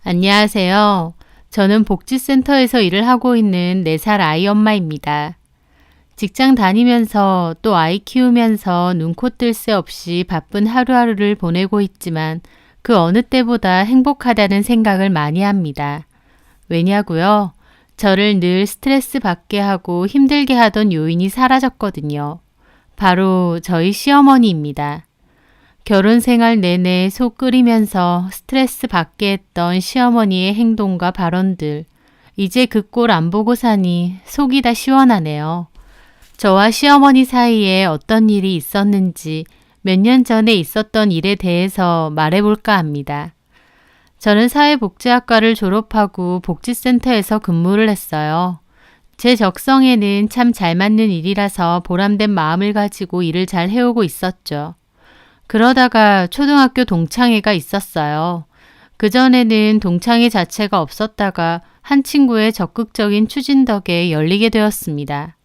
안녕하세요. 저는 복지센터에서 일을 하고 있는 4살 아이 엄마입니다. 직장 다니면서 또 아이 키우면서 눈코 뜰 새 없이 바쁜 하루하루를 보내고 있지만 그 어느 때보다 행복하다는 생각을 많이 합니다. 왜냐고요? 저를 늘 스트레스 받게 하고 힘들게 하던 요인이 사라졌거든요. 바로 저희 시어머니입니다. 결혼 생활 내내 속 끓이면서 스트레스 받게 했던 시어머니의 행동과 발언들. 이제 그 꼴 안 보고 사니 속이 다 시원하네요. 저와 시어머니 사이에 어떤 일이 있었는지 몇 년 전에 있었던 일에 대해서 말해볼까 합니다. 저는 사회복지학과를 졸업하고 복지센터에서 근무를 했어요. 제 적성에는 참 잘 맞는 일이라서 보람된 마음을 가지고 일을 잘 해오고 있었죠. 그러다가 초등학교 동창회가 있었어요. 그전에는 동창회 자체가 없었다가 한 친구의 적극적인 추진 덕에 열리게 되었습니다.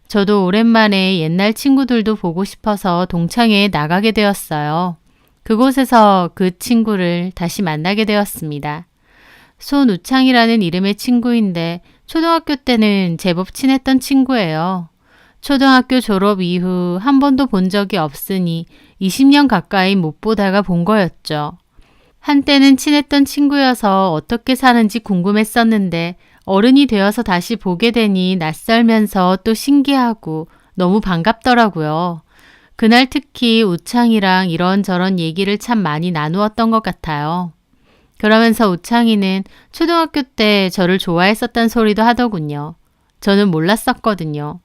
저도 오랜만에 옛날 친구들도 보고 싶어서 동창회에 나가게 되었어요. 그곳에서 그 친구를 다시 만나게 되었습니다. 손우창이라는 이름의 친구인데 초등학교 때는 제법 친했던 친구예요. 초등학교 졸업 이후 한 번도 본 적이 없으니 20년 가까이 못 보다가 본 거였죠. 한때는 친했던 친구여서 어떻게 사는지 궁금했었는데 어른이 되어서 다시 보게 되니 낯설면서 또 신기하고 너무 반갑더라고요. 그날 특히 우창이랑 이런저런 얘기를 참 많이 나누었던 것 같아요. 그러면서 우창이는 초등학교 때 저를 좋아했었단 소리도 하더군요. 저는 몰랐었거든요.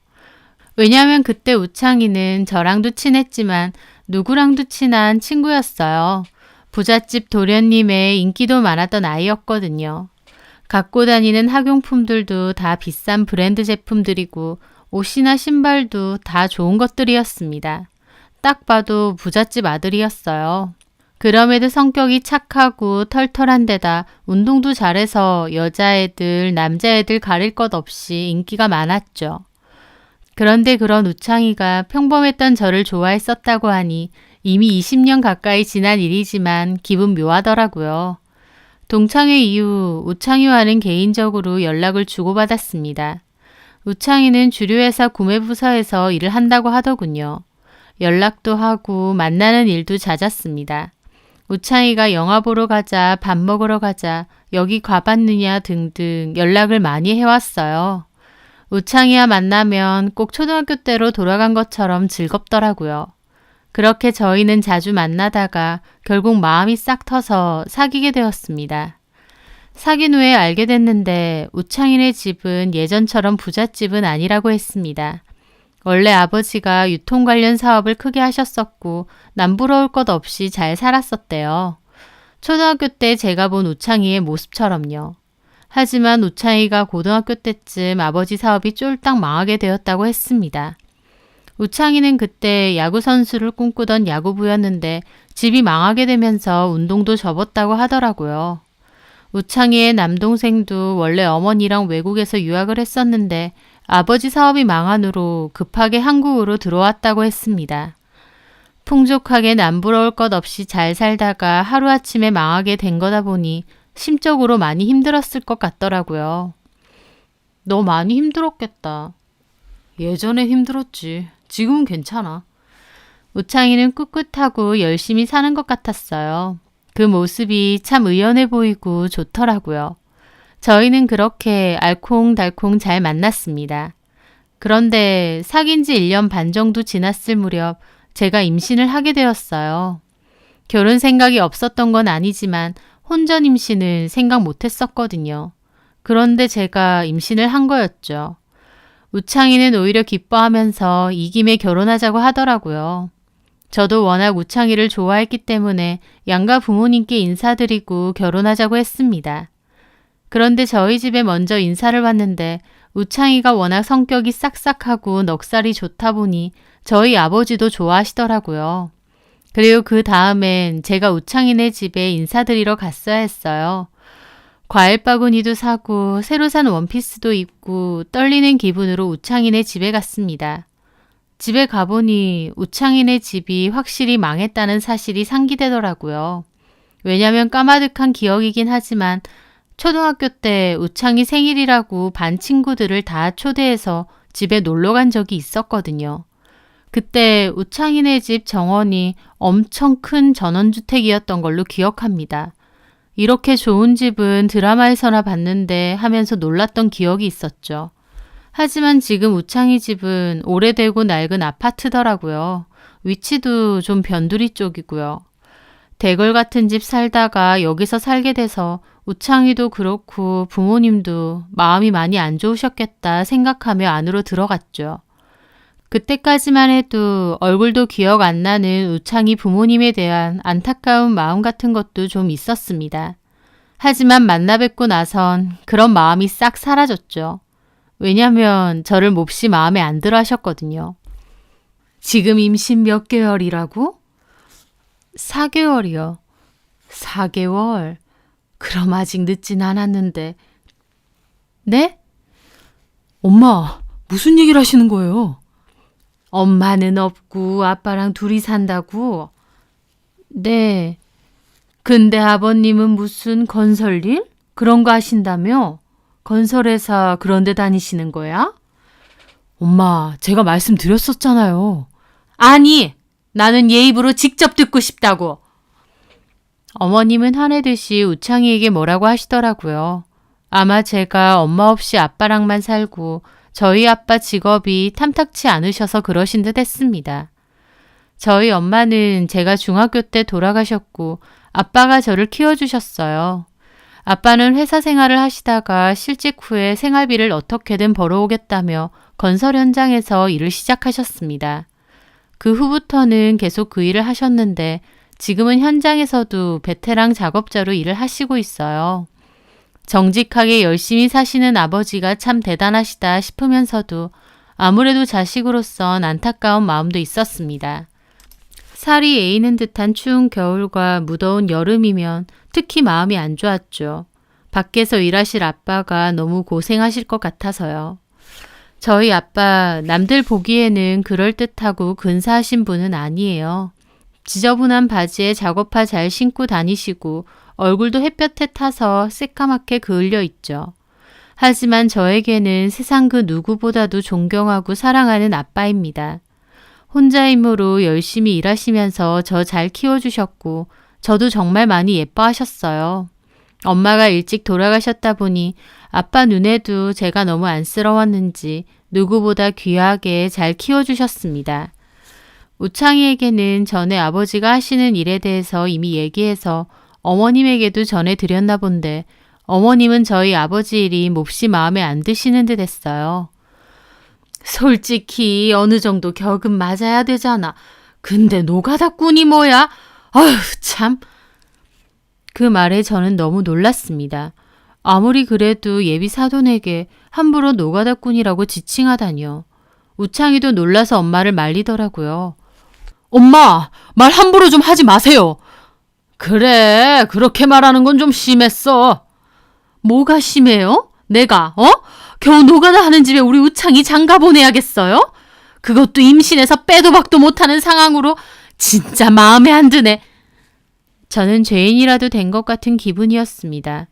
왜냐하면 그때 우창이는 저랑도 친했지만 누구랑도 친한 친구였어요. 부잣집 도련님의 인기도 많았던 아이였거든요. 갖고 다니는 학용품들도 다 비싼 브랜드 제품들이고 옷이나 신발도 다 좋은 것들이었습니다. 딱 봐도 부잣집 아들이었어요. 그럼에도 성격이 착하고 털털한 데다 운동도 잘해서 여자애들, 남자애들 가릴 것 없이 인기가 많았죠. 그런데 그런 우창이가 평범했던 저를 좋아했었다고 하니 이미 20년 가까이 지난 일이지만 기분 묘하더라고요. 동창회 이후 우창이와는 개인적으로 연락을 주고받았습니다. 우창이는 주류회사 구매부서에서 일을 한다고 하더군요. 연락도 하고 만나는 일도 잦았습니다. 우창이가 영화 보러 가자, 밥 먹으러 가자, 여기 가봤느냐 등등 연락을 많이 해왔어요. 우창이와 만나면 꼭 초등학교 때로 돌아간 것처럼 즐겁더라고요. 그렇게 저희는 자주 만나다가 결국 마음이 싹 터서 사귀게 되었습니다. 사귄 후에 알게 됐는데 우창이네 집은 예전처럼 부잣집은 아니라고 했습니다. 원래 아버지가 유통 관련 사업을 크게 하셨었고 남부러울 것 없이 잘 살았었대요. 초등학교 때 제가 본 우창이의 모습처럼요. 하지만 우창이가 고등학교 때쯤 아버지 사업이 쫄딱 망하게 되었다고 했습니다. 우창이는 그때 야구 선수를 꿈꾸던 야구부였는데 집이 망하게 되면서 운동도 접었다고 하더라고요. 우창이의 남동생도 원래 어머니랑 외국에서 유학을 했었는데 아버지 사업이 망한 후로 급하게 한국으로 들어왔다고 했습니다. 풍족하게 남부러울 것 없이 잘 살다가 하루아침에 망하게 된 거다 보니 심적으로 많이 힘들었을 것 같더라고요. 너 많이 힘들었겠다. 예전엔 힘들었지. 지금은 괜찮아. 우창이는 꿋꿋하고 열심히 사는 것 같았어요. 그 모습이 참 의연해 보이고 좋더라고요. 저희는 그렇게 알콩달콩 잘 만났습니다. 그런데 사귄 지 1년 반 정도 지났을 무렵 제가 임신을 하게 되었어요. 결혼 생각이 없었던 건 아니지만 혼전 임신은 생각 못 했었거든요. 그런데 제가 임신을 한 거였죠. 우창이는 오히려 기뻐하면서 이 김에 결혼하자고 하더라고요. 저도 워낙 우창이를 좋아했기 때문에 양가 부모님께 인사드리고 결혼하자고 했습니다. 그런데 저희 집에 먼저 인사를 받는데 우창이가 워낙 성격이 싹싹하고 넉살이 좋다 보니 저희 아버지도 좋아하시더라고요. 그리고 그 다음엔 제가 우창이네 집에 인사드리러 갔어야 했어요. 과일 바구니도 사고 새로 산 원피스도 입고 떨리는 기분으로 우창이네 집에 갔습니다. 집에 가보니 우창이네 집이 확실히 망했다는 사실이 상기되더라고요. 왜냐면 까마득한 기억이긴 하지만 초등학교 때 우창이 생일이라고 반 친구들을 다 초대해서 집에 놀러 간 적이 있었거든요. 그때 우창이네 집 정원이 엄청 큰 전원주택이었던 걸로 기억합니다. 이렇게 좋은 집은 드라마에서나 봤는데 하면서 놀랐던 기억이 있었죠. 하지만 지금 우창이 집은 오래되고 낡은 아파트더라고요. 위치도 좀 변두리 쪽이고요. 대걸 같은 집 살다가 여기서 살게 돼서 우창이도 그렇고 부모님도 마음이 많이 안 좋으셨겠다 생각하며 안으로 들어갔죠. 그때까지만 해도 얼굴도 기억 안 나는 우창이 부모님에 대한 안타까운 마음 같은 것도 좀 있었습니다. 하지만 만나 뵙고 나선 그런 마음이 싹 사라졌죠. 왜냐면 저를 몹시 마음에 안 들어 하셨거든요. 지금 임신 몇 개월이라고? 4개월이요. 4개월? 그럼 아직 늦진 않았는데. 네? 엄마, 무슨 얘기를 하시는 거예요? 엄마는 없고 아빠랑 둘이 산다고? 네. 근데 아버님은 무슨 건설일? 그런 거 하신다며? 건설회사 그런 데 다니시는 거야? 엄마, 제가 말씀드렸었잖아요. 아니! 나는 얘 입으로 직접 듣고 싶다고! 어머님은 화내듯이 우창이에게 뭐라고 하시더라고요. 아마 제가 엄마 없이 아빠랑만 살고 저희 아빠 직업이 탐탁치 않으셔서 그러신 듯 했습니다. 저희 엄마는 제가 중학교 때 돌아가셨고 아빠가 저를 키워주셨어요. 아빠는 회사 생활을 하시다가 실직 후에 생활비를 어떻게든 벌어오겠다며 건설 현장에서 일을 시작하셨습니다. 그 후부터는 계속 그 일을 하셨는데 지금은 현장에서도 베테랑 작업자로 일을 하시고 있어요. 정직하게 열심히 사시는 아버지가 참 대단하시다 싶으면서도 아무래도 자식으로선 안타까운 마음도 있었습니다. 살이 에이는 듯한 추운 겨울과 무더운 여름이면 특히 마음이 안 좋았죠. 밖에서 일하실 아빠가 너무 고생하실 것 같아서요. 저희 아빠 남들 보기에는 그럴듯하고 근사하신 분은 아니에요. 지저분한 바지에 작업화 잘 신고 다니시고 얼굴도 햇볕에 타서 새까맣게 그을려 있죠. 하지만 저에게는 세상 그 누구보다도 존경하고 사랑하는 아빠입니다. 혼자 힘으로 열심히 일하시면서 저 잘 키워주셨고 저도 정말 많이 예뻐하셨어요. 엄마가 일찍 돌아가셨다 보니 아빠 눈에도 제가 너무 안쓰러웠는지 누구보다 귀하게 잘 키워주셨습니다. 우창이에게는 전에 아버지가 하시는 일에 대해서 이미 얘기해서 어머님에게도 전해드렸나 본데 어머님은 저희 아버지 일이 몹시 마음에 안 드시는 듯 했어요. 솔직히 어느 정도 격은 맞아야 되잖아. 근데 노가다꾼이 뭐야? 아휴 참. 그 말에 저는 너무 놀랐습니다. 아무리 그래도 예비 사돈에게 함부로 노가다꾼이라고 지칭하다니요. 우창이도 놀라서 엄마를 말리더라고요. 엄마, 말 함부로 좀 하지 마세요. 그래, 그렇게 말하는 건 좀 심했어. 뭐가 심해요? 내가, 겨우 노가다 하는 집에 우리 우창이 장가 보내야겠어요? 그것도 임신해서 빼도 박도 못하는 상황으로 진짜 마음에 안 드네. 저는 죄인이라도 된 것 같은 기분이었습니다.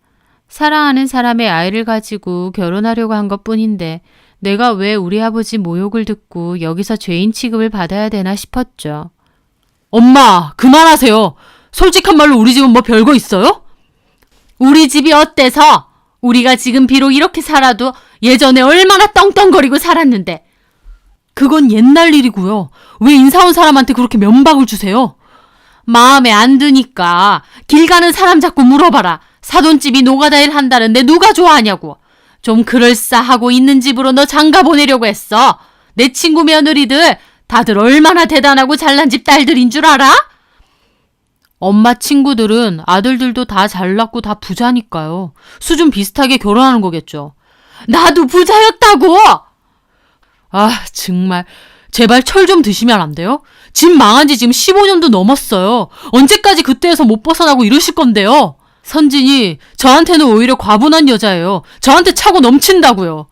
사랑하는 사람의 아이를 가지고 결혼하려고 한 것뿐인데 내가 왜 우리 아버지 모욕을 듣고 여기서 죄인 취급을 받아야 되나 싶었죠. 엄마, 그만하세요. 솔직한 말로 우리 집은 뭐 별거 있어요? 우리 집이 어때서? 우리가 지금 비록 이렇게 살아도 예전에 얼마나 떵떵거리고 살았는데. 그건 옛날 일이고요. 왜 인사 온 사람한테 그렇게 면박을 주세요? 마음에 안 드니까 길 가는 사람 자꾸 물어봐라. 사돈집이 노가다 일 한다는데 누가 좋아하냐고. 좀 그럴싸하고 있는 집으로 너 장가 보내려고 했어. 내 친구 며느리들 다들 얼마나 대단하고 잘난 집 딸들인 줄 알아? 엄마 친구들은 아들들도 다 잘났고 다 부자니까요. 수준 비슷하게 결혼하는 거겠죠. 나도 부자였다고! 아, 정말. 제발 철 좀 드시면 안 돼요? 집 망한 지 지금 15년도 넘었어요. 언제까지 그때에서 못 벗어나고 이러실 건데요? 선진이 저한테는 오히려 과분한 여자예요. 저한테 차고 넘친다고요.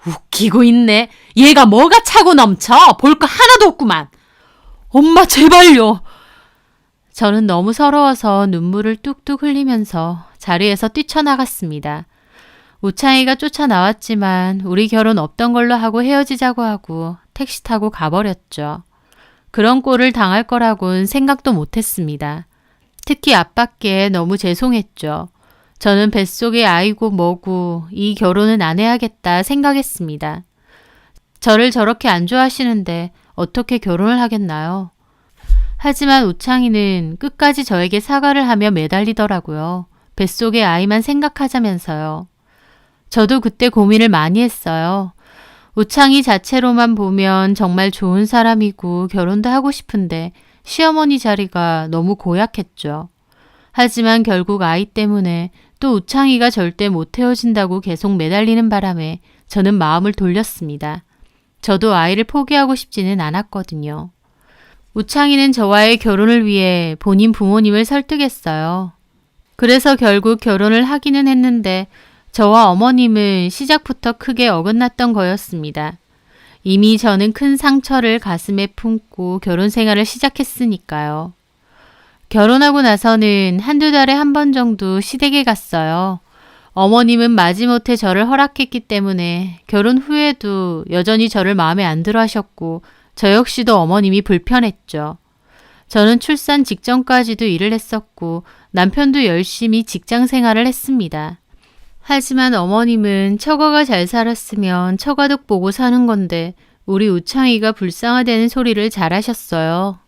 웃기고 있네. 얘가 뭐가 차고 넘쳐? 볼 거 하나도 없구만. 엄마 제발요. 저는 너무 서러워서 눈물을 뚝뚝 흘리면서 자리에서 뛰쳐나갔습니다. 우창이가 쫓아나왔지만 우리 결혼 없던 걸로 하고 헤어지자고 하고 택시 타고 가버렸죠. 그런 꼴을 당할 거라곤 생각도 못했습니다. 특히 아빠께 너무 죄송했죠. 저는 뱃속에 아이고 뭐고 이 결혼은 안 해야겠다 생각했습니다. 저를 저렇게 안 좋아하시는데 어떻게 결혼을 하겠나요? 하지만 우창이는 끝까지 저에게 사과를 하며 매달리더라고요. 뱃속의 아이만 생각하자면서요. 저도 그때 고민을 많이 했어요. 우창이 자체로만 보면 정말 좋은 사람이고 결혼도 하고 싶은데 시어머니 자리가 너무 고약했죠. 하지만 결국 아이 때문에 또 우창이가 절대 못 헤어진다고 계속 매달리는 바람에 저는 마음을 돌렸습니다. 저도 아이를 포기하고 싶지는 않았거든요. 우창이는 저와의 결혼을 위해 본인 부모님을 설득했어요. 그래서 결국 결혼을 하기는 했는데 저와 어머님은 시작부터 크게 어긋났던 거였습니다. 이미 저는 큰 상처를 가슴에 품고 결혼 생활을 시작했으니까요. 결혼하고 나서는 한두 달에 한 번 정도 시댁에 갔어요. 어머님은 마지못해 저를 허락했기 때문에 결혼 후에도 여전히 저를 마음에 안 들어 하셨고 저 역시도 어머님이 불편했죠. 저는 출산 직전까지도 일을 했었고 남편도 열심히 직장 생활을 했습니다. 하지만 어머님은 처가가 잘 살았으면 처가덕 보고 사는 건데 우리 우창이가 불쌍하다는 소리를 잘 하셨어요.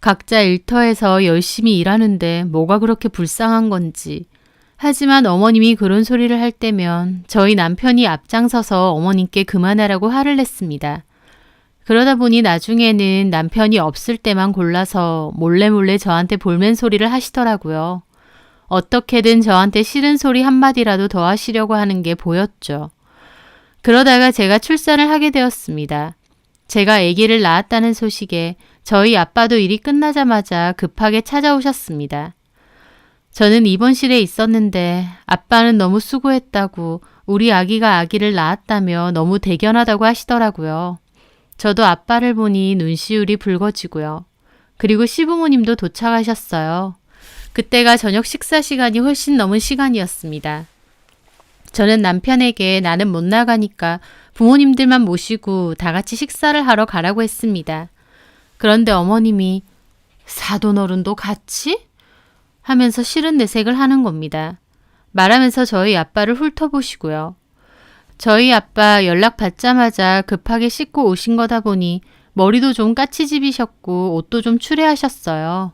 각자 일터에서 열심히 일하는데 뭐가 그렇게 불쌍한 건지. 하지만 어머님이 그런 소리를 할 때면 저희 남편이 앞장서서 어머님께 그만하라고 화를 냈습니다. 그러다 보니 나중에는 남편이 없을 때만 골라서 몰래 저한테 볼멘 소리를 하시더라고요. 어떻게든 저한테 싫은 소리 한마디라도 더 하시려고 하는 게 보였죠. 그러다가 제가 출산을 하게 되었습니다. 제가 아기를 낳았다는 소식에 저희 아빠도 일이 끝나자마자 급하게 찾아오셨습니다. 저는 입원실에 있었는데 아빠는 너무 수고했다고 우리 아기를 낳았다며 너무 대견하다고 하시더라고요. 저도 아빠를 보니 눈시울이 붉어지고요. 그리고 시부모님도 도착하셨어요. 그때가 저녁 식사 시간이 훨씬 넘은 시간이었습니다. 저는 남편에게 나는 못 나가니까 부모님들만 모시고 다 같이 식사를 하러 가라고 했습니다. 그런데 어머님이 사돈어른도 같이? 하면서 싫은 내색을 하는 겁니다. 말하면서 저희 아빠를 훑어보시고요. 저희 아빠 연락 받자마자 급하게 씻고 오신 거다 보니 머리도 좀 까치집이셨고 옷도 좀 추레하셨어요.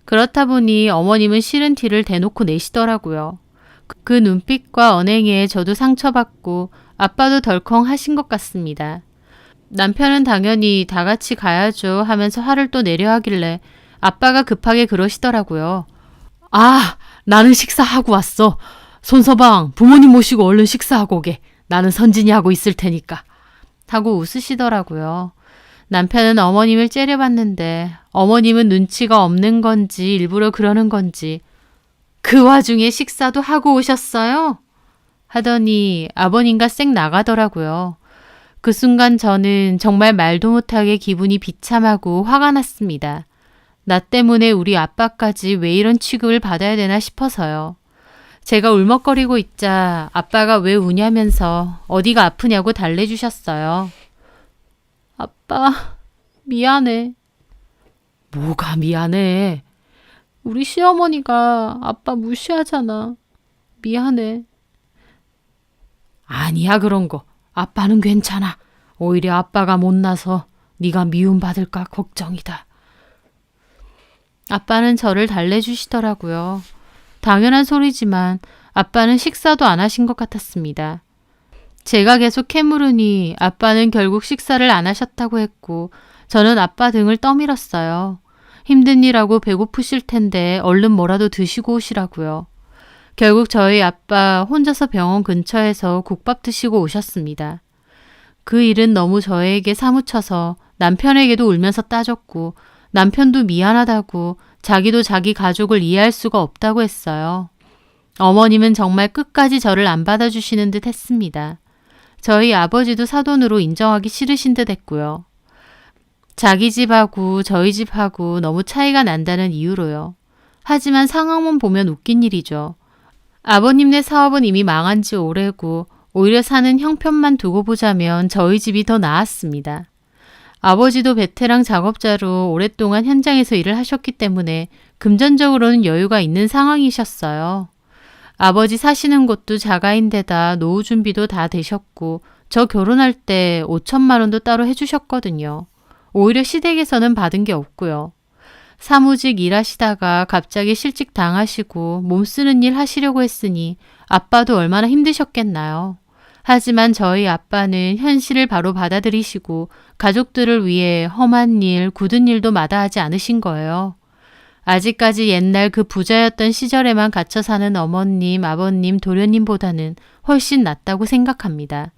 그렇다 보니 어머님은 싫은 티를 대놓고 내시더라고요. 그 눈빛과 언행에 저도 상처받고 아빠도 덜컹 하신 것 같습니다. 남편은 당연히 다 같이 가야죠 하면서 화를 또 내려 하길래 아빠가 급하게 그러시더라고요. 아, 나는 식사하고 왔어. 손서방, 부모님 모시고 얼른 식사하고 오게. 나는 선진이 하고 있을 테니까. 하고 웃으시더라고요. 남편은 어머님을 째려봤는데 어머님은 눈치가 없는 건지 일부러 그러는 건지 그 와중에 식사도 하고 오셨어요? 하더니 아버님과 쌩 나가더라고요. 그 순간 저는 정말 말도 못하게 기분이 비참하고 화가 났습니다. 나 때문에 우리 아빠까지 왜 이런 취급을 받아야 되나 싶어서요. 제가 울먹거리고 있자 아빠가 왜 우냐면서 어디가 아프냐고 달래주셨어요. 아빠, 미안해. 뭐가 미안해? 우리 시어머니가 아빠 무시하잖아. 미안해. 아니야 그런 거. 아빠는 괜찮아. 오히려 아빠가 못나서 네가 미움받을까 걱정이다. 아빠는 저를 달래주시더라고요. 당연한 소리지만 아빠는 식사도 안 하신 것 같았습니다. 제가 계속 캐물으니 아빠는 결국 식사를 안 하셨다고 했고 저는 아빠 등을 떠밀었어요. 힘든 일하고 배고프실 텐데 얼른 뭐라도 드시고 오시라고요. 결국 저희 아빠 혼자서 병원 근처에서 국밥 드시고 오셨습니다. 그 일은 너무 저에게 사무쳐서 남편에게도 울면서 따졌고 남편도 미안하다고 자기도 자기 가족을 이해할 수가 없다고 했어요. 어머님은 정말 끝까지 저를 안 받아주시는 듯 했습니다. 저희 아버지도 사돈으로 인정하기 싫으신 듯 했고요. 자기 집하고 저희 집하고 너무 차이가 난다는 이유로요. 하지만 상황만 보면 웃긴 일이죠. 아버님네 사업은 이미 망한 지 오래고 오히려 사는 형편만 두고 보자면 저희 집이 더 나았습니다. 아버지도 베테랑 작업자로 오랫동안 현장에서 일을 하셨기 때문에 금전적으로는 여유가 있는 상황이셨어요. 아버지 사시는 곳도 자가인데다 노후 준비도 다 되셨고 저 결혼할 때 5천만 원도 따로 해주셨거든요. 오히려 시댁에서는 받은 게 없고요. 사무직 일하시다가 갑자기 실직 당하시고 몸 쓰는 일 하시려고 했으니 아빠도 얼마나 힘드셨겠나요. 하지만 저희 아빠는 현실을 바로 받아들이시고 가족들을 위해 험한 일, 굳은 일도 마다하지 않으신 거예요. 아직까지 옛날 그 부자였던 시절에만 갇혀 사는 어머님, 아버님, 도련님보다는 훨씬 낫다고 생각합니다.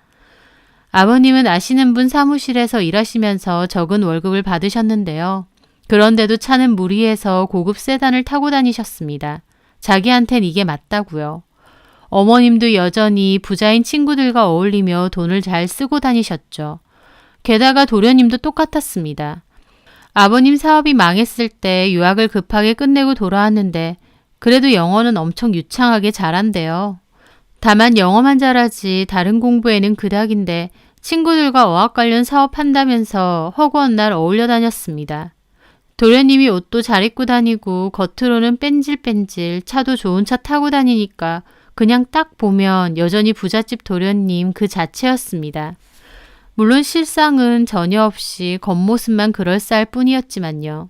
아버님은 아시는 분 사무실에서 일하시면서 적은 월급을 받으셨는데요. 그런데도 차는 무리해서 고급 세단을 타고 다니셨습니다. 자기한텐 이게 맞다고요. 어머님도 여전히 부자인 친구들과 어울리며 돈을 잘 쓰고 다니셨죠. 게다가 도련님도 똑같았습니다. 아버님 사업이 망했을 때 유학을 급하게 끝내고 돌아왔는데 그래도 영어는 엄청 유창하게 잘한대요. 다만 영어만 잘하지 다른 공부에는 그닥인데 친구들과 어학 관련 사업한다면서 허구한 날 어울려 다녔습니다. 도련님이 옷도 잘 입고 다니고 겉으로는 뺀질뺀질 차도 좋은 차 타고 다니니까 그냥 딱 보면 여전히 부잣집 도련님 그 자체였습니다. 물론 실상은 전혀 없이 겉모습만 그럴싸할 뿐이었지만요.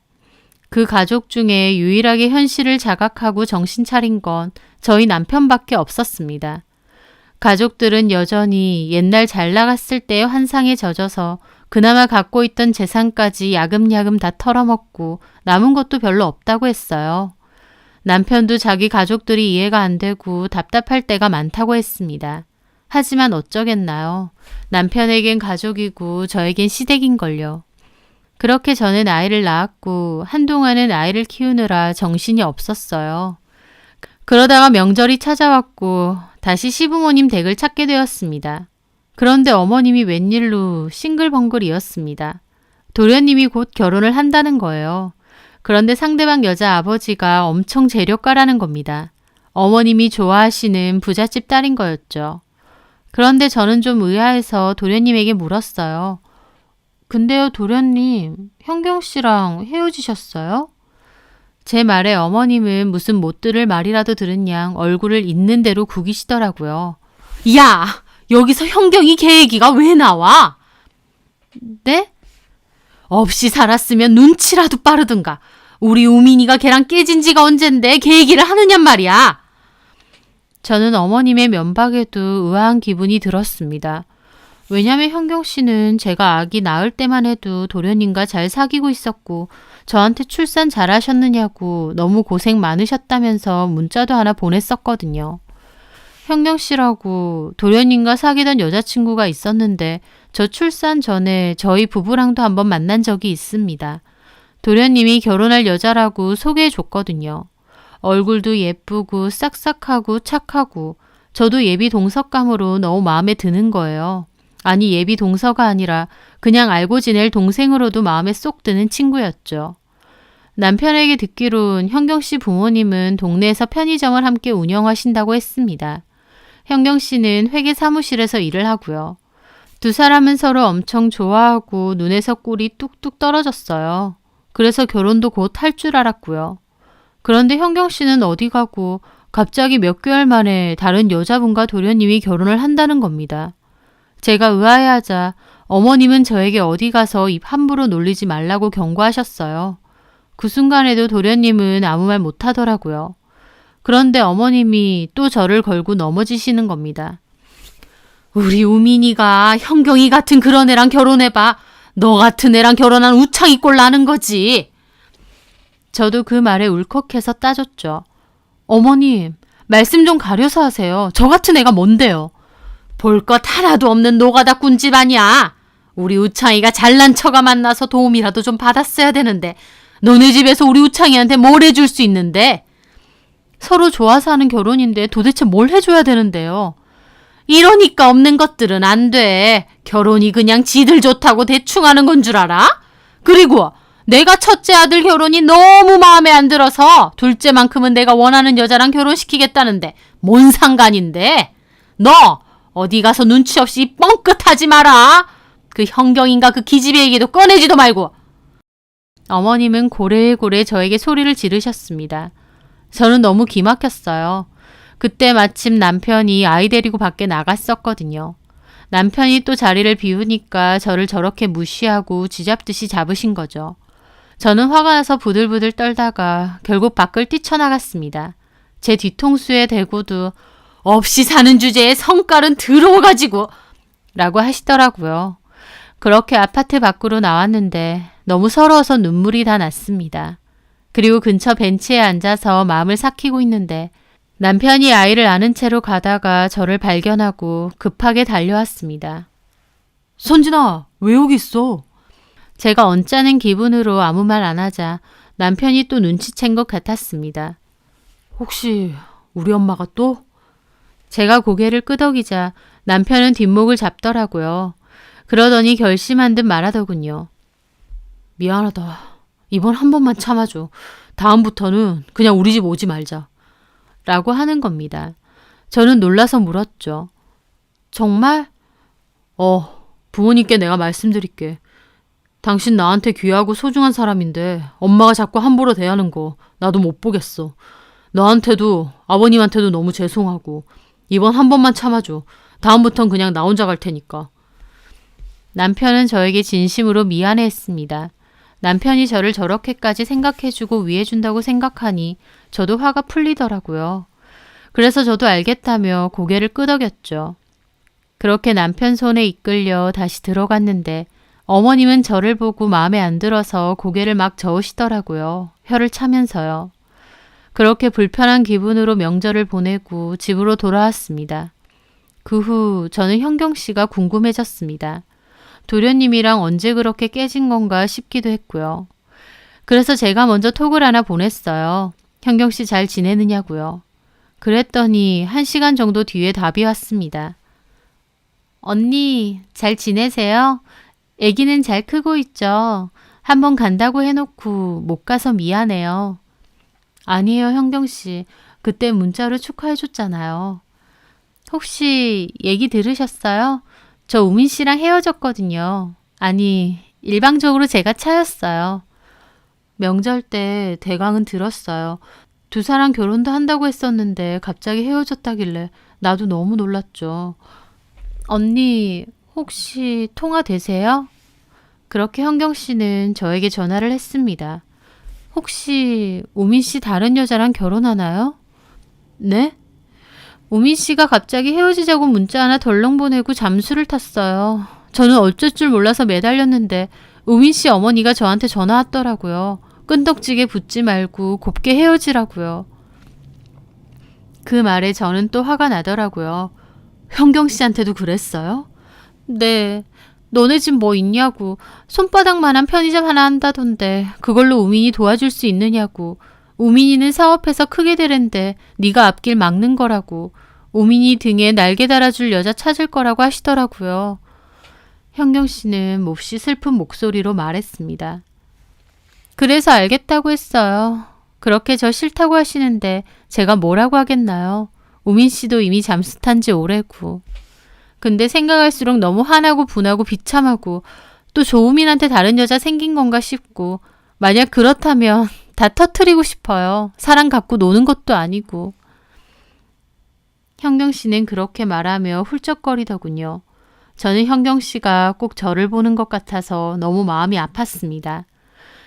그 가족 중에 유일하게 현실을 자각하고 정신 차린 건 저희 남편밖에 없었습니다. 가족들은 여전히 옛날 잘 나갔을 때의 환상에 젖어서 그나마 갖고 있던 재산까지 야금야금 다 털어먹고 남은 것도 별로 없다고 했어요. 남편도 자기 가족들이 이해가 안 되고 답답할 때가 많다고 했습니다. 하지만 어쩌겠나요. 남편에겐 가족이고 저에겐 시댁인걸요. 그렇게 저는 아이를 낳았고 한동안은 아이를 키우느라 정신이 없었어요. 그러다가 명절이 찾아왔고 다시 시부모님 댁을 찾게 되었습니다. 그런데 어머님이 웬일로 싱글벙글이었습니다. 도련님이 곧 결혼을 한다는 거예요. 그런데 상대방 여자 아버지가 엄청 재력가라는 겁니다. 어머님이 좋아하시는 부잣집 딸인 거였죠. 그런데 저는 좀 의아해서 도련님에게 물었어요. 근데요, 도련님, 현경 씨랑 헤어지셨어요? 제 말에 어머님은 무슨 못 들을 말이라도 들은 양 얼굴을 있는 대로 구기시더라고요. 야! 여기서 현경이 걔 얘기가 왜 나와? 네? 없이 살았으면 눈치라도 빠르든가. 우리 우민이가 걔랑 깨진 지가 언젠데 걔 얘기를 하느냔 말이야. 저는 어머님의 면박에도 의아한 기분이 들었습니다. 왜냐면 현경 씨는 제가 아기 낳을 때만 해도 도련님과 잘 사귀고 있었고 저한테 출산 잘하셨느냐고 너무 고생 많으셨다면서 문자도 하나 보냈었거든요. 현경 씨라고 도련님과 사귀던 여자친구가 있었는데 저 출산 전에 저희 부부랑도 한번 만난 적이 있습니다. 도련님이 결혼할 여자라고 소개해 줬거든요. 얼굴도 예쁘고 싹싹하고 착하고 저도 예비 동석감으로 너무 마음에 드는 거예요. 아니 예비 동서가 아니라 그냥 알고 지낼 동생으로도 마음에 쏙 드는 친구였죠. 남편에게 듣기론 현경 씨 부모님은 동네에서 편의점을 함께 운영하신다고 했습니다. 현경 씨는 회계 사무실에서 일을 하고요. 두 사람은 서로 엄청 좋아하고 눈에서 꿀이 뚝뚝 떨어졌어요. 그래서 결혼도 곧 할 줄 알았고요. 그런데 현경 씨는 어디 가고 갑자기 몇 개월 만에 다른 여자분과 도련님이 결혼을 한다는 겁니다. 제가 의아해하자 어머님은 저에게 어디 가서 입 함부로 놀리지 말라고 경고하셨어요. 그 순간에도 도련님은 아무 말 못하더라고요. 그런데 어머님이 또 저를 걸고 넘어지시는 겁니다. 우리 우민이가 현경이 같은 그런 애랑 결혼해봐. 너 같은 애랑 결혼한 우창이 꼴 나는 거지. 저도 그 말에 울컥해서 따졌죠. 어머님, 말씀 좀 가려서 하세요. 저 같은 애가 뭔데요? 볼 것 하나도 없는 노가다 꾼집 아니야. 우리 우창이가 잘난 처가 만나서 도움이라도 좀 받았어야 되는데 너네 집에서 우리 우창이한테 뭘 해줄 수 있는데? 서로 좋아서 하는 결혼인데 도대체 뭘 해줘야 되는데요? 이러니까 없는 것들은 안 돼. 결혼이 그냥 지들 좋다고 대충 하는 건 줄 알아? 그리고 내가 첫째 아들 결혼이 너무 마음에 안 들어서 둘째만큼은 내가 원하는 여자랑 결혼시키겠다는데 뭔 상관인데? 너 어디 가서 눈치 없이 뻥끗하지 마라. 그 현경인가 그 기집애 얘기도 꺼내지도 말고. 어머님은 고래고래 저에게 소리를 지르셨습니다. 저는 너무 기막혔어요. 그때 마침 남편이 아이 데리고 밖에 나갔었거든요. 남편이 또 자리를 비우니까 저를 저렇게 무시하고 쥐잡듯이 잡으신 거죠. 저는 화가 나서 부들부들 떨다가 결국 밖을 뛰쳐나갔습니다. 제 뒤통수에 대고도 없이 사는 주제에 성깔은 더러워가지고 라고 하시더라고요. 그렇게 아파트 밖으로 나왔는데 너무 서러워서 눈물이 다 났습니다. 그리고 근처 벤치에 앉아서 마음을 삭히고 있는데 남편이 아이를 안은 채로 가다가 저를 발견하고 급하게 달려왔습니다. 선진아, 왜 여기 있어? 제가 언짢은 기분으로 아무 말 안 하자 남편이 또 눈치챈 것 같았습니다. 혹시 우리 엄마가 또? 제가 고개를 끄덕이자 남편은 뒷목을 잡더라고요. 그러더니 결심한 듯 말하더군요. 미안하다. 이번 한 번만 참아줘. 다음부터는 그냥 우리 집 오지 말자. 라고 하는 겁니다. 저는 놀라서 물었죠. 정말? 부모님께 내가 말씀드릴게. 당신 나한테 귀하고 소중한 사람인데 엄마가 자꾸 함부로 대하는 거 나도 못 보겠어. 너한테도 아버님한테도 너무 죄송하고 이번 한 번만 참아줘. 다음부턴 그냥 나 혼자 갈 테니까. 남편은 저에게 진심으로 미안해했습니다. 남편이 저를 저렇게까지 생각해주고 위해준다고 생각하니 저도 화가 풀리더라고요. 그래서 저도 알겠다며 고개를 끄덕였죠. 그렇게 남편 손에 이끌려 다시 들어갔는데 어머님은 저를 보고 마음에 안 들어서 고개를 막 저으시더라고요. 혀를 차면서요. 그렇게 불편한 기분으로 명절을 보내고 집으로 돌아왔습니다. 그 후 저는 현경 씨가 궁금해졌습니다. 도련님이랑 언제 그렇게 깨진 건가 싶기도 했고요. 그래서 제가 먼저 톡을 하나 보냈어요. 현경 씨 잘 지내느냐고요. 그랬더니 1시간 정도 뒤에 답이 왔습니다. 언니, 잘 지내세요? 애기는 잘 크고 있죠? 한번 간다고 해놓고 못 가서 미안해요. 아니에요, 현경 씨. 그때 문자로 축하해줬잖아요. 혹시 얘기 들으셨어요? 저 우민 씨랑 헤어졌거든요. 아니, 일방적으로 제가 차였어요. 명절 때 대강은 들었어요. 두 사람 결혼도 한다고 했었는데 갑자기 헤어졌다길래 나도 너무 놀랐죠. 언니, 혹시 통화 되세요? 그렇게 현경 씨는 저에게 전화를 했습니다. 혹시 우민 씨 다른 여자랑 결혼하나요? 네? 우민 씨가 갑자기 헤어지자고 문자 하나 덜렁 보내고 잠수를 탔어요. 저는 어쩔 줄 몰라서 매달렸는데 우민 씨 어머니가 저한테 전화 왔더라고요. 끈덕지게 붙지 말고 곱게 헤어지라고요. 그 말에 저는 또 화가 나더라고요. 현경 씨한테도 그랬어요? 네. 너네 집 뭐 있냐고. 손바닥만한 편의점 하나 한다던데 그걸로 우민이 도와줄 수 있느냐고. 우민이는 사업해서 크게 되랜데 네가 앞길 막는 거라고. 우민이 등에 날개 달아줄 여자 찾을 거라고 하시더라고요. 현경 씨는 몹시 슬픈 목소리로 말했습니다. 그래서 알겠다고 했어요. 그렇게 저 싫다고 하시는데 제가 뭐라고 하겠나요. 우민 씨도 이미 잠수 탄 지 오래고. 근데 생각할수록 너무 화나고 분하고 비참하고 또 조우민한테 다른 여자 생긴 건가 싶고 만약 그렇다면 다 터트리고 싶어요. 사랑 갖고 노는 것도 아니고. 현경 씨는 그렇게 말하며 훌쩍거리더군요. 저는 현경 씨가 꼭 저를 보는 것 같아서 너무 마음이 아팠습니다.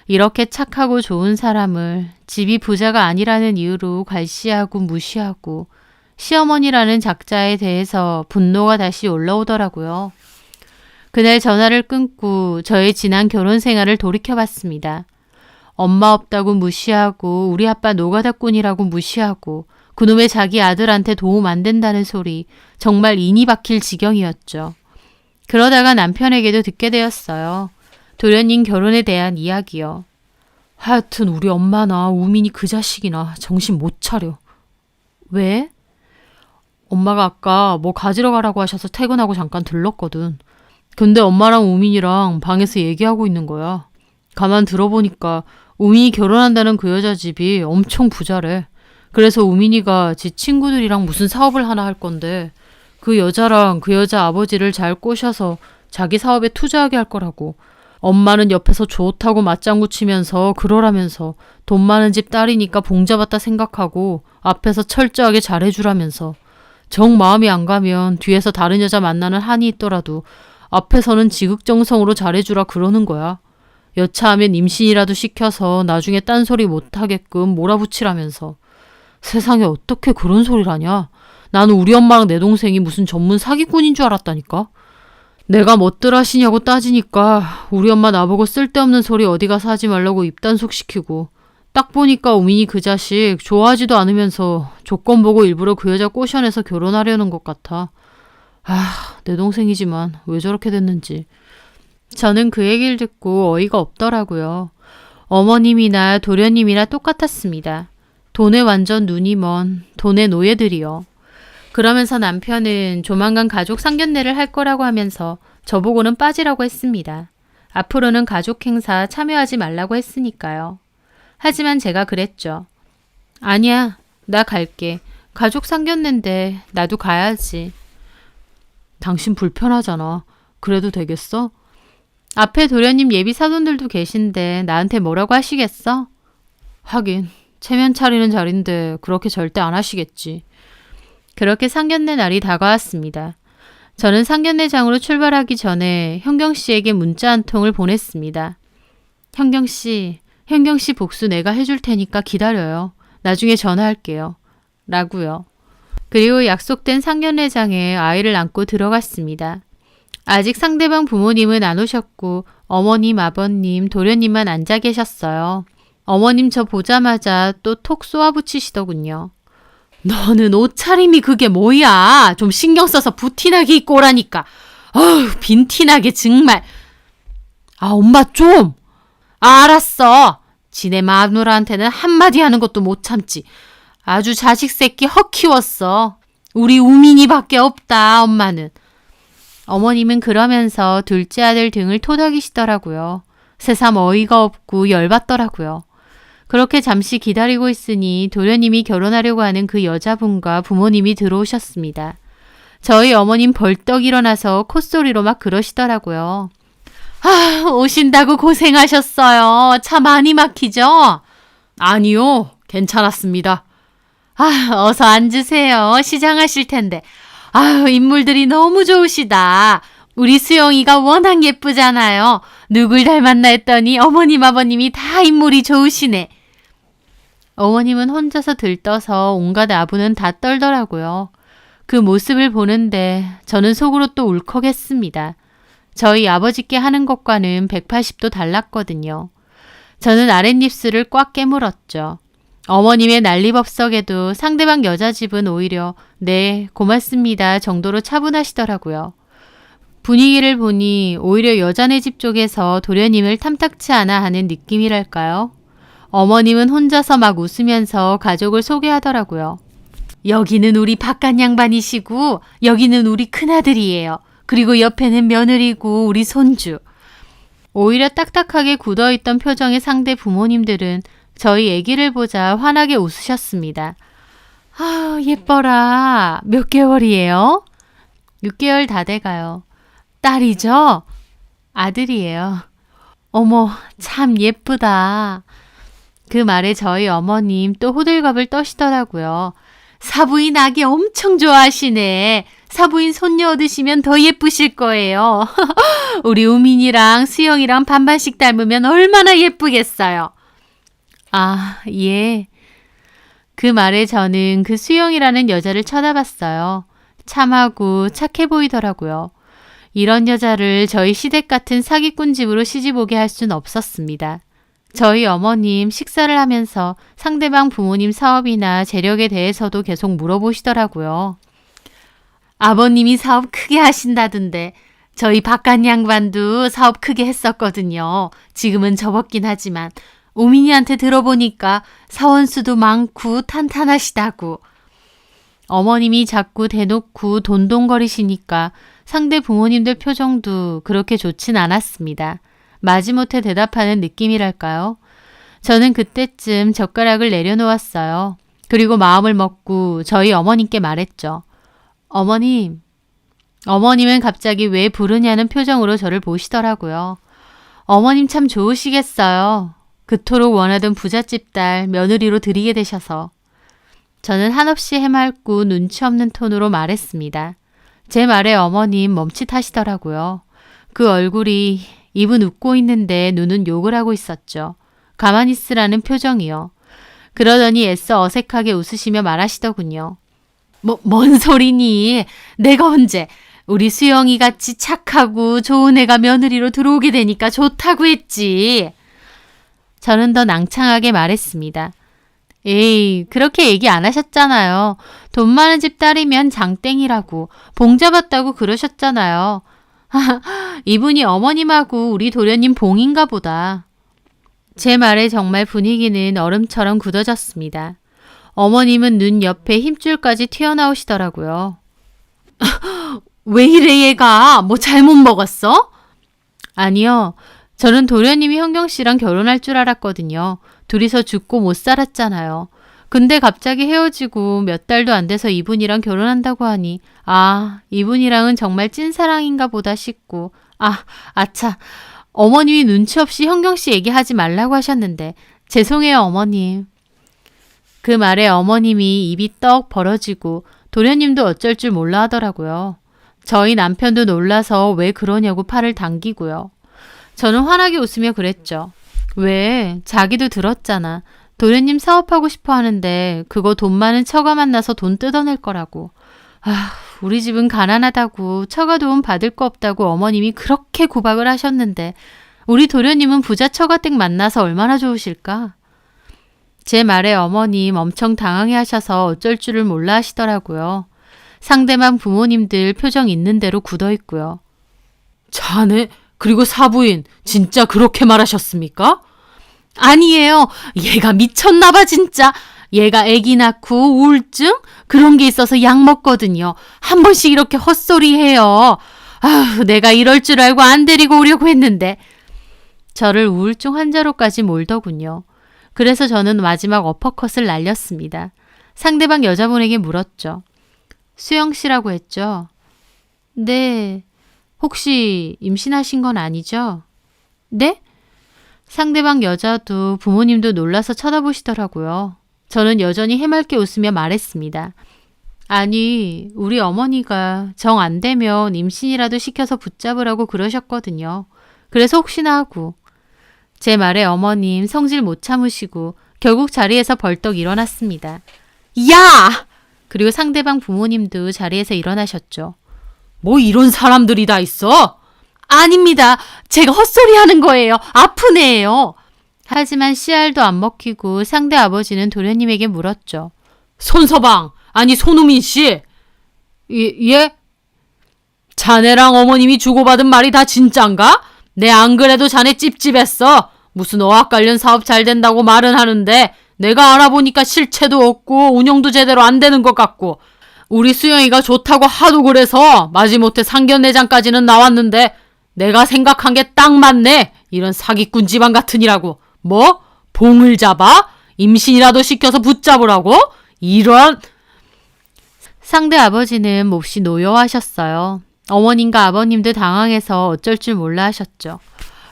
이렇게 착하고 좋은 사람을 집이 부자가 아니라는 이유로 괄시하고 무시하고 시어머니라는 작자에 대해서 분노가 다시 올라오더라고요. 그날 전화를 끊고 저의 지난 결혼 생활을 돌이켜봤습니다. 엄마 없다고 무시하고 우리 아빠 노가다꾼이라고 무시하고 그놈의 자기 아들한테 도움 안 된다는 소리 정말 인이 박힐 지경이었죠. 그러다가 남편에게도 듣게 되었어요. 도련님 결혼에 대한 이야기요. 하여튼 우리 엄마나 우민이 그 자식이나 정신 못 차려. 왜? 엄마가 아까 뭐 가지러 가라고 하셔서 퇴근하고 잠깐 들렀거든. 근데 엄마랑 우민이랑 방에서 얘기하고 있는 거야. 가만 들어보니까 우민이 결혼한다는 그 여자 집이 엄청 부자래. 그래서 우민이가 지 친구들이랑 무슨 사업을 하나 할 건데 그 여자랑 그 여자 아버지를 잘 꼬셔서 자기 사업에 투자하게 할 거라고. 엄마는 옆에서 좋다고 맞장구 치면서 그러라면서 돈 많은 집 딸이니까 봉잡았다 생각하고 앞에서 철저하게 잘해주라면서 정 마음이 안 가면 뒤에서 다른 여자 만나는 한이 있더라도 앞에서는 지극정성으로 잘해주라 그러는 거야. 여차하면 임신이라도 시켜서 나중에 딴소리 못하게끔 몰아붙이라면서. 세상에 어떻게 그런 소리를 하냐. 나는 우리 엄마랑 내 동생이 무슨 전문 사기꾼인 줄 알았다니까. 내가 뭣들 하시냐고 따지니까 우리 엄마 나보고 쓸데없는 소리 어디 가서 하지 말라고 입단속시키고 딱 보니까 우민이 그 자식 좋아하지도 않으면서 조건 보고 일부러 그 여자 꼬셔내서 결혼하려는 것 같아. 내 동생이지만 왜 저렇게 됐는지. 저는 그 얘기를 듣고 어이가 없더라고요. 어머님이나 도련님이나 똑같았습니다. 돈에 완전 눈이 먼 돈의 노예들이요. 그러면서 남편은 조만간 가족 상견례를 할 거라고 하면서 저보고는 빠지라고 했습니다. 앞으로는 가족 행사 참여하지 말라고 했으니까요. 하지만 제가 그랬죠. 아니야, 나 갈게. 가족 상견례인데 나도 가야지. 당신 불편하잖아. 그래도 되겠어? 앞에 도련님 예비 사돈들도 계신데 나한테 뭐라고 하시겠어? 하긴 체면 차리는 자리인데 그렇게 절대 안 하시겠지. 그렇게 상견례 날이 다가왔습니다. 저는 상견례장으로 출발하기 전에 현경 씨에게 문자 한 통을 보냈습니다. 현경 씨 복수 내가 해줄 테니까 기다려요. 나중에 전화할게요. 라고요. 그리고 약속된 상견례장에 아이를 안고 들어갔습니다. 아직 상대방 부모님은 안 오셨고 어머님, 아버님, 도련님만 앉아 계셨어요. 어머님 저 보자마자 또 톡 쏘아붙이시더군요. 너는 옷차림이 그게 뭐야? 좀 신경 써서 부티나게 입고 오라니까. 어휴, 빈티나게 정말. 엄마 좀. 알았어. 지네 마누라한테는 한마디 하는 것도 못 참지. 아주 자식 새끼 헉 키웠어. 우리 우민이밖에 없다, 엄마는. 어머님은 그러면서 둘째 아들 등을 토닥이시더라고요. 새삼 어이가 없고 열받더라고요. 그렇게 잠시 기다리고 있으니 도련님이 결혼하려고 하는 그 여자분과 부모님이 들어오셨습니다. 저희 어머님 벌떡 일어나서 콧소리로 막 그러시더라고요. 오신다고 고생하셨어요. 차 많이 막히죠? 아니요, 괜찮았습니다. 어서 앉으세요. 시장하실 텐데. 인물들이 너무 좋으시다. 우리 수영이가 워낙 예쁘잖아요. 누굴 닮았나 했더니 어머님, 아버님이 다 인물이 좋으시네. 어머님은 혼자서 들떠서 온갖 아부는 다 떨더라고요. 그 모습을 보는데 저는 속으로 또 울컥했습니다. 저희 아버지께 하는 것과는 180도 달랐거든요. 저는 아랫입술을 꽉 깨물었죠. 어머님의 난리법석에도 상대방 여자 집은 오히려 네, 고맙습니다 정도로 차분하시더라고요. 분위기를 보니 오히려 여자네 집 쪽에서 도련님을 탐탁치 않아 하는 느낌이랄까요? 어머님은 혼자서 막 웃으면서 가족을 소개하더라고요. 여기는 우리 바깥 양반이시고 여기는 우리 큰아들이에요. 그리고 옆에는 며느리고 우리 손주. 오히려 딱딱하게 굳어있던 표정의 상대 부모님들은 저희 아기를 보자 환하게 웃으셨습니다. 예뻐라. 몇 개월이에요? 6개월 다 돼가요. 딸이죠? 아들이에요. 어머, 참 예쁘다. 그 말에 저희 어머님 또 호들갑을 떠시더라고요. 사부인 아기 엄청 좋아하시네. 사부인 손녀 얻으시면 더 예쁘실 거예요. 우리 우민이랑 수영이랑 반반씩 닮으면 얼마나 예쁘겠어요. 예. 그 말에 저는 그 수영이라는 여자를 쳐다봤어요. 참하고 착해 보이더라고요. 이런 여자를 저희 시댁 같은 사기꾼 집으로 시집오게 할 순 없었습니다. 저희 어머님 식사를 하면서 상대방 부모님 사업이나 재력에 대해서도 계속 물어보시더라고요. 아버님이 사업 크게 하신다던데 저희 바깥 양반도 사업 크게 했었거든요. 지금은 접었긴 하지만 오민이한테 들어보니까 사원수도 많고 탄탄하시다고. 어머님이 자꾸 대놓고 돈동거리시니까 상대 부모님들 표정도 그렇게 좋진 않았습니다. 마지못해 대답하는 느낌이랄까요? 저는 그때쯤 젓가락을 내려놓았어요. 그리고 마음을 먹고 저희 어머님께 말했죠. 어머님. 어머님은 갑자기 왜 부르냐는 표정으로 저를 보시더라고요. 어머님 참 좋으시겠어요. 그토록 원하던 부잣집 딸 며느리로 들이게 되셔서. 저는 한없이 해맑고 눈치 없는 톤으로 말했습니다. 제 말에 어머님 멈칫하시더라고요. 그 얼굴이 입은 웃고 있는데 눈은 욕을 하고 있었죠. 가만히 있으라는 표정이요. 그러더니 애써 어색하게 웃으시며 말하시더군요. 뭔 소리니? 내가 언제? 우리 수영이 같이 착하고 좋은 애가 며느리로 들어오게 되니까 좋다고 했지. 저는 더 낭창하게 말했습니다. 에이, 그렇게 얘기 안 하셨잖아요. 돈 많은 집 딸이면 장땡이라고, 봉 잡았다고 그러셨잖아요. 이분이 어머님하고 우리 도련님 봉인가 보다. 제 말에 정말 분위기는 얼음처럼 굳어졌습니다. 어머님은 눈 옆에 힘줄까지 튀어나오시더라고요. 왜 이래 얘가? 뭐 잘못 먹었어? 아니요. 저는 도련님이 현경 씨랑 결혼할 줄 알았거든요. 둘이서 죽고 못 살았잖아요. 근데 갑자기 헤어지고 몇 달도 안 돼서 이분이랑 결혼한다고 하니 이분이랑은 정말 찐사랑인가 보다 싶고 아차. 어머님이 눈치 없이 현경 씨 얘기하지 말라고 하셨는데 죄송해요 어머님. 그 말에 어머님이 입이 떡 벌어지고 도련님도 어쩔 줄 몰라 하더라고요. 저희 남편도 놀라서 왜 그러냐고 팔을 당기고요. 저는 환하게 웃으며 그랬죠. 왜? 자기도 들었잖아. 도련님 사업하고 싶어 하는데 그거 돈 많은 처가 만나서 돈 뜯어낼 거라고. 우리 집은 가난하다고 처가 도움 받을 거 없다고 어머님이 그렇게 구박을 하셨는데 우리 도련님은 부자 처가댁 만나서 얼마나 좋으실까? 제 말에 어머님 엄청 당황해 하셔서 어쩔 줄을 몰라 하시더라고요. 상대방 부모님들 표정 있는 대로 굳어 있고요. 자네 그리고 사부인 진짜 그렇게 말하셨습니까? 아니에요. 얘가 미쳤나 봐 진짜. 얘가 아기 낳고 우울증? 그런 게 있어서 약 먹거든요. 한 번씩 이렇게 헛소리해요. 내가 이럴 줄 알고 안 데리고 오려고 했는데. 저를 우울증 환자로까지 몰더군요. 그래서 저는 마지막 어퍼컷을 날렸습니다. 상대방 여자분에게 물었죠. 수영 씨라고 했죠? 네. 혹시 임신하신 건 아니죠? 네? 상대방 여자도 부모님도 놀라서 쳐다보시더라고요. 저는 여전히 해맑게 웃으며 말했습니다. 아니, 우리 어머니가 정 안 되면 임신이라도 시켜서 붙잡으라고 그러셨거든요. 그래서 혹시나 하고. 제 말에 어머님 성질 못 참으시고 결국 자리에서 벌떡 일어났습니다. 야! 그리고 상대방 부모님도 자리에서 일어나셨죠. 뭐 이런 사람들이 다 있어? 아닙니다. 제가 헛소리 하는 거예요. 아픈 애예요. 하지만 씨알도 안 먹히고 상대 아버지는 도련님에게 물었죠. 손서방, 아니 손우민 씨. 예? 자네랑 어머님이 주고받은 말이 다 진짠가? 내 안 그래도 자네 찝찝했어. 무슨 어학 관련 사업 잘 된다고 말은 하는데 내가 알아보니까 실체도 없고 운영도 제대로 안 되는 것 같고 우리 수영이가 좋다고 하도 그래서 마지못해 상견례장까지는 나왔는데 내가 생각한 게 딱 맞네. 이런 사기꾼 집안 같으니라고. 뭐? 봉을 잡아? 임신이라도 시켜서 붙잡으라고? 이런... 상대 아버지는 몹시 노여워하셨어요. 어머님과 아버님도 당황해서 어쩔 줄 몰라 하셨죠.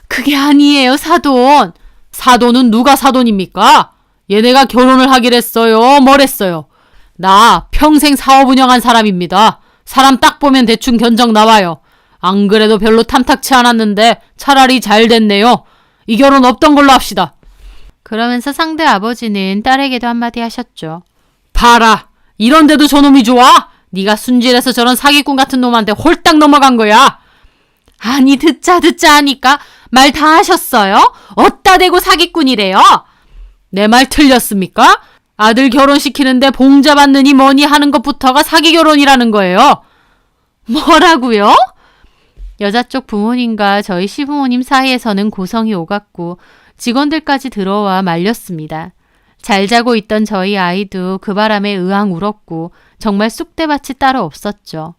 그게 아니에요, 사돈. 사돈은 누가 사돈입니까? 얘네가 결혼을 하기로 했어요. 뭐랬어요? 나 평생 사업 운영한 사람입니다. 사람 딱 보면 대충 견적 나와요. 안 그래도 별로 탐탁치 않았는데 차라리 잘 됐네요. 이 결혼 없던 걸로 합시다. 그러면서 상대 아버지는 딸에게도 한마디 하셨죠. 봐라. 이런데도 저놈이 좋아? 네가 순진해서 저런 사기꾼 같은 놈한테 홀딱 넘어간 거야. 아니 듣자 하니까 말 다 하셨어요? 어따 대고 사기꾼이래요? 내 말 틀렸습니까? 아들 결혼시키는데 봉 잡았느니 뭐니 하는 것부터가 사기 결혼이라는 거예요. 뭐라고요? 여자 쪽 부모님과 저희 시부모님 사이에서는 고성이 오갔고 직원들까지 들어와 말렸습니다. 잘 자고 있던 저희 아이도 그 바람에 으앙 울었고 정말 쑥대밭이 따로 없었죠.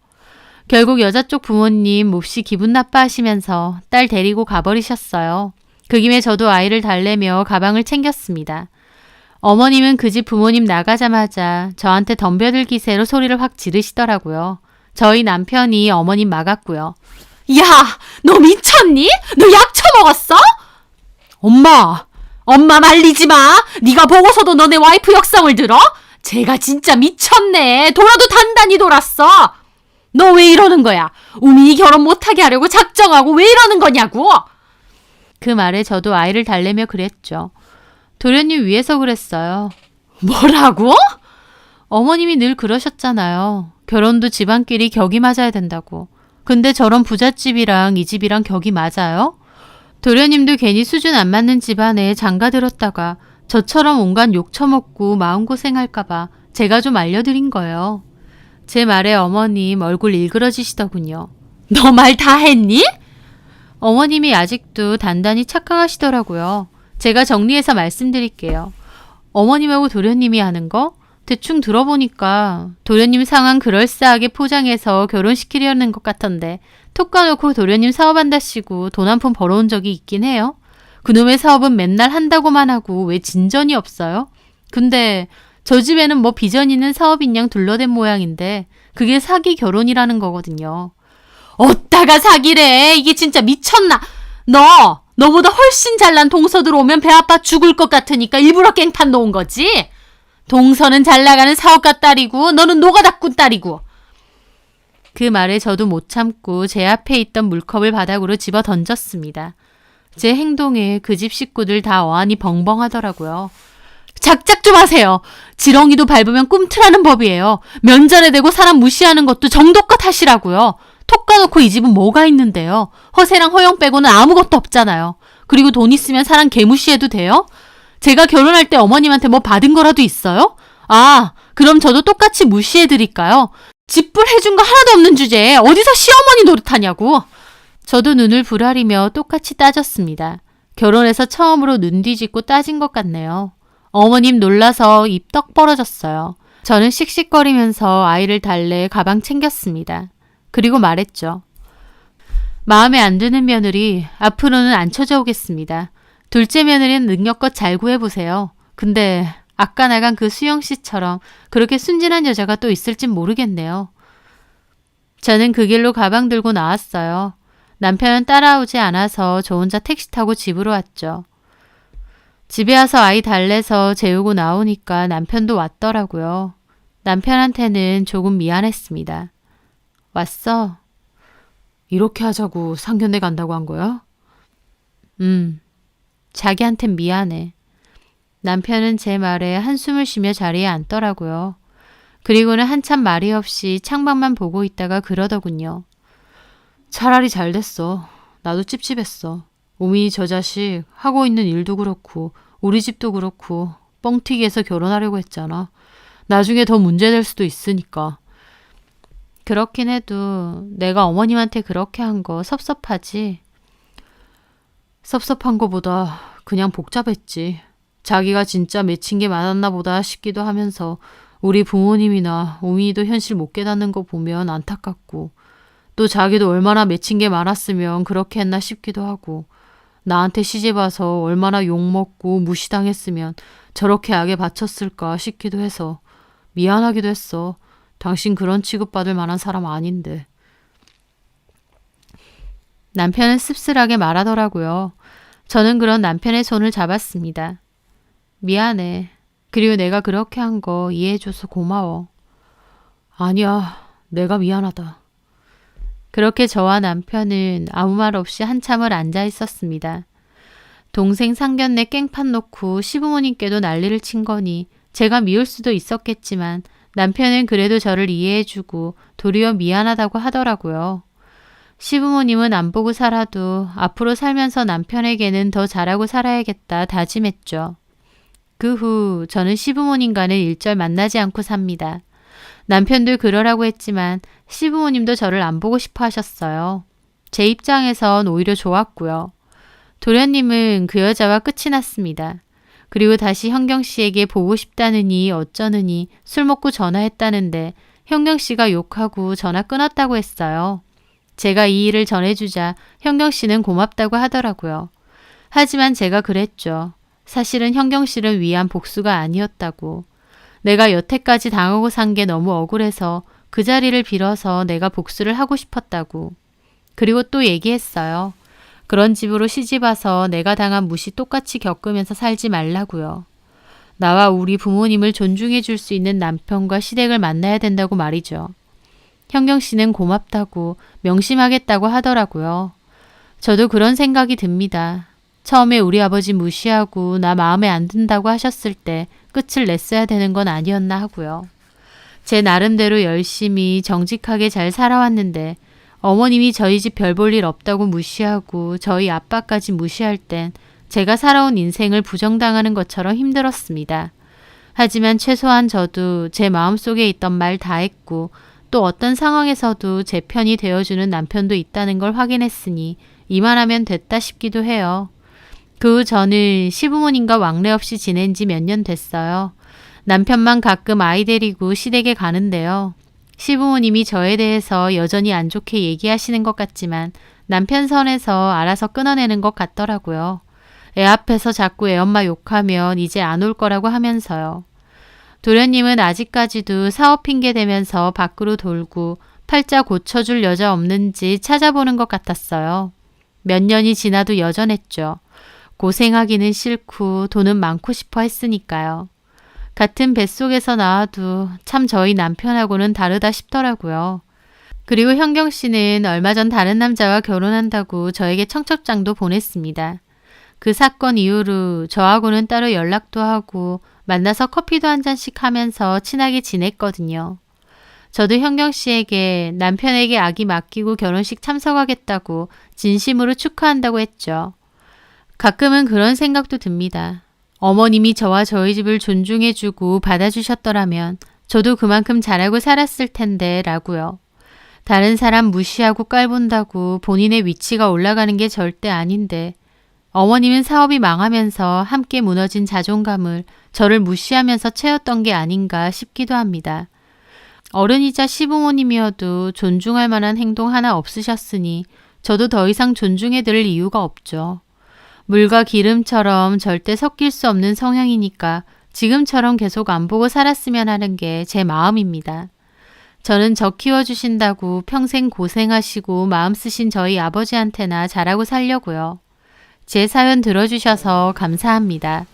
결국 여자 쪽 부모님 몹시 기분 나빠하시면서 딸 데리고 가버리셨어요. 그 김에 저도 아이를 달래며 가방을 챙겼습니다. 어머님은 그 집 부모님 나가자마자 저한테 덤벼들 기세로 소리를 확 지르시더라고요. 저희 남편이 어머님 막았고요. 야, 너 미쳤니? 너 약 처먹었어? 엄마 말리지 마. 네가 보고서도 너네 와이프 역성을 들어? 쟤가 진짜 미쳤네. 돌아도 단단히 돌았어. 너 왜 이러는 거야? 우민이 결혼 못하게 하려고 작정하고 왜 이러는 거냐고? 그 말에 저도 아이를 달래며 그랬죠. 도련님 위해서 그랬어요. 뭐라고? 어머님이 늘 그러셨잖아요. 결혼도 집안끼리 격이 맞아야 된다고. 근데 저런 부잣집이랑 이 집이랑 격이 맞아요? 도련님도 괜히 수준 안 맞는 집안에 장가들었다가 저처럼 온갖 욕 처먹고 마음고생할까봐 제가 좀 알려드린 거예요. 제 말에 어머님 얼굴 일그러지시더군요. 너 말 다 했니? 어머님이 아직도 단단히 착각하시더라고요. 제가 정리해서 말씀드릴게요. 어머님하고 도련님이 하는 거? 대충 들어보니까 도련님 상황 그럴싸하게 포장해서 결혼시키려는 것 같던데 톡 까놓고 도련님 사업한다시고 돈 한 푼 벌어온 적이 있긴 해요. 그놈의 사업은 맨날 한다고만 하고 왜 진전이 없어요? 근데 저 집에는 뭐 비전 있는 사업인 양 둘러댄 모양인데 그게 사기 결혼이라는 거거든요. 어따가 사기래. 이게 진짜 미쳤나. 너보다 훨씬 잘난 동서 들어오면 배 아파 죽을 것 같으니까 일부러 깽판 놓은 거지. 동서는 잘 나가는 사업가 딸이고 너는 노가다꾼 딸이고. 그 말에 저도 못 참고 제 앞에 있던 물컵을 바닥으로 집어 던졌습니다. 제 행동에 그 집 식구들 다 어안이 벙벙하더라고요. 작작 좀 하세요. 지렁이도 밟으면 꿈틀하는 법이에요. 면전에 대고 사람 무시하는 것도 정도껏 하시라고요. 톡 까놓고 이 집은 뭐가 있는데요. 허세랑 허영 빼고는 아무것도 없잖아요. 그리고 돈 있으면 사람 개무시해도 돼요? 제가 결혼할 때 어머님한테 뭐 받은 거라도 있어요? 아, 그럼 저도 똑같이 무시해드릴까요? 집불 해준 거 하나도 없는 주제에 어디서 시어머니 노릇하냐고. 저도 눈을 부라리며 똑같이 따졌습니다. 결혼해서 처음으로 눈 뒤집고 따진 것 같네요. 어머님 놀라서 입 떡 벌어졌어요. 저는 씩씩거리면서 아이를 달래 가방 챙겼습니다. 그리고 말했죠. 마음에 안 드는 며느리 앞으로는 안 찾아오겠습니다. 둘째 며느리는 능력껏 잘 구해보세요. 근데 아까 나간 그 수영 씨처럼 그렇게 순진한 여자가 또 있을진 모르겠네요. 저는 그 길로 가방 들고 나왔어요. 남편은 따라오지 않아서 저 혼자 택시 타고 집으로 왔죠. 집에 와서 아이 달래서 재우고 나오니까 남편도 왔더라고요. 남편한테는 조금 미안했습니다. 왔어? 이렇게 하자고 상견례 간다고 한 거야? 자기한텐 미안해. 남편은 제 말에 한숨을 쉬며 자리에 앉더라고요. 그리고는 한참 말이 없이 창밖만 보고 있다가 그러더군요. 차라리 잘 됐어. 나도 찝찝했어. 우민이 저 자식 하고 있는 일도 그렇고 우리 집도 그렇고 뻥튀기해서 결혼하려고 했잖아. 나중에 더 문제될 수도 있으니까. 그렇긴 해도 내가 어머님한테 그렇게 한 거 섭섭하지? 섭섭한 거보다 그냥 복잡했지. 자기가 진짜 맺힌 게 많았나 보다 싶기도 하면서 우리 부모님이나 우민이도 현실 못 깨닫는 거 보면 안타깝고 또 자기도 얼마나 맺힌 게 많았으면 그렇게 했나 싶기도 하고 나한테 시집 와서 얼마나 욕먹고 무시당했으면 저렇게 악에 바쳤을까 싶기도 해서 미안하기도 했어. 당신 그런 취급받을 만한 사람 아닌데. 남편은 씁쓸하게 말하더라고요. 저는 그런 남편의 손을 잡았습니다. 미안해. 그리고 내가 그렇게 한 거 이해해줘서 고마워. 아니야, 내가 미안하다. 그렇게 저와 남편은 아무 말 없이 한참을 앉아 있었습니다. 동생 상견례 깽판 놓고 시부모님께도 난리를 친 거니 제가 미울 수도 있었겠지만 남편은 그래도 저를 이해해주고 도리어 미안하다고 하더라고요. 시부모님은 안 보고 살아도 앞으로 살면서 남편에게는 더 잘하고 살아야겠다 다짐했죠. 그 후 저는 시부모님과는 일절 만나지 않고 삽니다. 남편도 그러라고 했지만 시부모님도 저를 안 보고 싶어 하셨어요. 제 입장에선 오히려 좋았고요. 도련님은 그 여자와 끝이 났습니다. 그리고 다시 현경 씨에게 보고 싶다느니 어쩌느니 술 먹고 전화했다는데 현경 씨가 욕하고 전화 끊었다고 했어요. 제가 이 일을 전해주자 현경 씨는 고맙다고 하더라고요. 하지만 제가 그랬죠. 사실은 현경 씨를 위한 복수가 아니었다고. 내가 여태까지 당하고 산 게 너무 억울해서 그 자리를 빌어서 내가 복수를 하고 싶었다고. 그리고 또 얘기했어요. 그런 집으로 시집와서 내가 당한 무시 똑같이 겪으면서 살지 말라고요. 나와 우리 부모님을 존중해 줄 수 있는 남편과 시댁을 만나야 된다고 말이죠. 현경 씨는 고맙다고 명심하겠다고 하더라고요. 저도 그런 생각이 듭니다. 처음에 우리 아버지 무시하고 나 마음에 안 든다고 하셨을 때 끝을 냈어야 되는 건 아니었나 하고요. 제 나름대로 열심히 정직하게 잘 살아왔는데 어머님이 저희 집 별 볼 일 없다고 무시하고 저희 아빠까지 무시할 땐 제가 살아온 인생을 부정당하는 것처럼 힘들었습니다. 하지만 최소한 저도 제 마음속에 있던 말 다 했고 또 어떤 상황에서도 제 편이 되어주는 남편도 있다는 걸 확인했으니 이만하면 됐다 싶기도 해요. 그 후 저는 시부모님과 왕래 없이 지낸 지 몇 년 됐어요. 남편만 가끔 아이 데리고 시댁에 가는데요. 시부모님이 저에 대해서 여전히 안 좋게 얘기하시는 것 같지만 남편 선에서 알아서 끊어내는 것 같더라고요. 애 앞에서 자꾸 애엄마 욕하면 이제 안 올 거라고 하면서요. 도련님은 아직까지도 사업 핑계 대면서 밖으로 돌고 팔자 고쳐줄 여자 없는지 찾아보는 것 같았어요. 몇 년이 지나도 여전했죠. 고생하기는 싫고 돈은 많고 싶어 했으니까요. 같은 뱃속에서 나와도 참 저희 남편하고는 다르다 싶더라고요. 그리고 현경 씨는 얼마 전 다른 남자와 결혼한다고 저에게 청첩장도 보냈습니다. 그 사건 이후로 저하고는 따로 연락도 하고 만나서 커피도 한 잔씩 하면서 친하게 지냈거든요. 저도 현경 씨에게 남편에게 아기 맡기고 결혼식 참석하겠다고 진심으로 축하한다고 했죠. 가끔은 그런 생각도 듭니다. 어머님이 저와 저희 집을 존중해주고 받아주셨더라면 저도 그만큼 잘하고 살았을 텐데 라고요. 다른 사람 무시하고 깔본다고 본인의 위치가 올라가는 게 절대 아닌데 어머님은 사업이 망하면서 함께 무너진 자존감을 저를 무시하면서 채웠던 게 아닌가 싶기도 합니다. 어른이자 시부모님이어도 존중할 만한 행동 하나 없으셨으니 저도 더 이상 존중해드릴 이유가 없죠. 물과 기름처럼 절대 섞일 수 없는 성향이니까 지금처럼 계속 안 보고 살았으면 하는 게 제 마음입니다. 저는 저 키워주신다고 평생 고생하시고 마음 쓰신 저희 아버지한테나 잘하고 살려고요. 제 사연 들어주셔서 감사합니다.